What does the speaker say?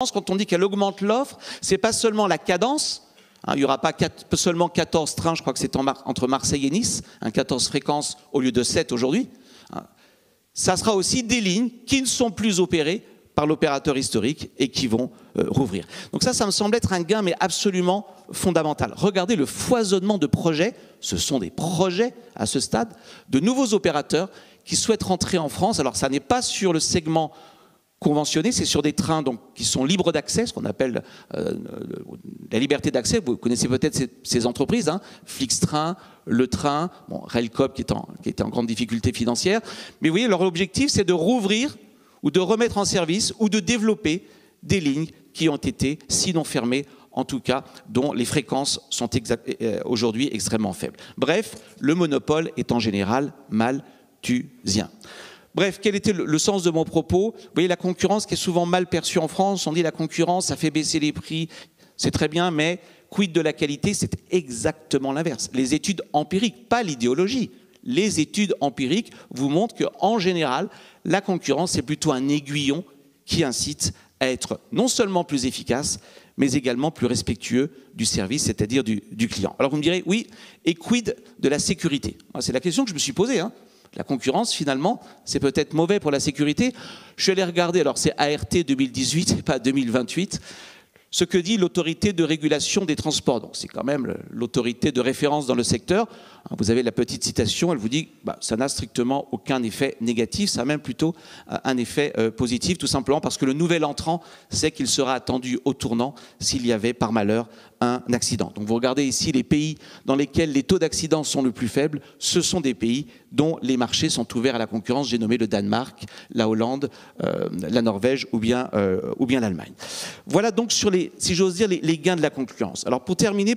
Quand on dit qu'elle augmente l'offre, ce n'est pas seulement la cadence, hein, il n'y aura pas seulement 14 trains, je crois que c'est entre Marseille et Nice, 14 fréquences au lieu de 7 aujourd'hui. Hein. Ça sera aussi des lignes qui ne sont plus opérées par l'opérateur historique et qui vont rouvrir. Donc ça me semble être un gain, mais absolument fondamental. Regardez le foisonnement de projets, ce sont des projets à ce stade, de nouveaux opérateurs qui souhaitent rentrer en France. Alors ça n'est pas sur le segment conventionné, c'est sur des trains donc, qui sont libres d'accès, ce qu'on appelle la liberté d'accès. Vous connaissez peut-être ces entreprises, hein, Flixtrain, Le Train, bon, Railcoop qui était en grande difficulté financière. Mais vous voyez, leur objectif, c'est de rouvrir ou de remettre en service ou de développer des lignes qui ont été, sinon fermées, en tout cas, dont les fréquences sont aujourd'hui extrêmement faibles. Bref, le monopole est en général malthusien. Bref, quel était le sens de mon propos? Vous voyez, la concurrence qui est souvent mal perçue en France, on dit la concurrence, ça fait baisser les prix, c'est très bien, mais quid de la qualité? C'est exactement l'inverse. Les études empiriques, pas l'idéologie, les études empiriques vous montrent qu'en général, la concurrence, c'est plutôt un aiguillon qui incite à être non seulement plus efficace, mais également plus respectueux du service, c'est-à-dire du client. Alors vous me direz, oui, et quid de la sécurité? C'est la question que je me suis posée, hein. La concurrence, finalement, c'est peut-être mauvais pour la sécurité. Je suis allé regarder, alors c'est ART 2018 et pas 2028, ce que dit l'autorité de régulation des transports. Donc c'est quand même l'autorité de référence dans le secteur. Vous avez la petite citation, elle vous dit que ça n'a strictement aucun effet négatif, ça a même plutôt un effet positif, tout simplement parce que le nouvel entrant sait qu'il sera attendu au tournant s'il y avait par malheur un accident. Donc vous regardez ici les pays dans lesquels les taux d'accident sont le plus faibles, ce sont des pays dont les marchés sont ouverts à la concurrence. J'ai nommé le Danemark, la Hollande, la Norvège ou bien l'Allemagne. Voilà donc sur les, si j'ose dire, les gains de la concurrence. Alors pour terminer,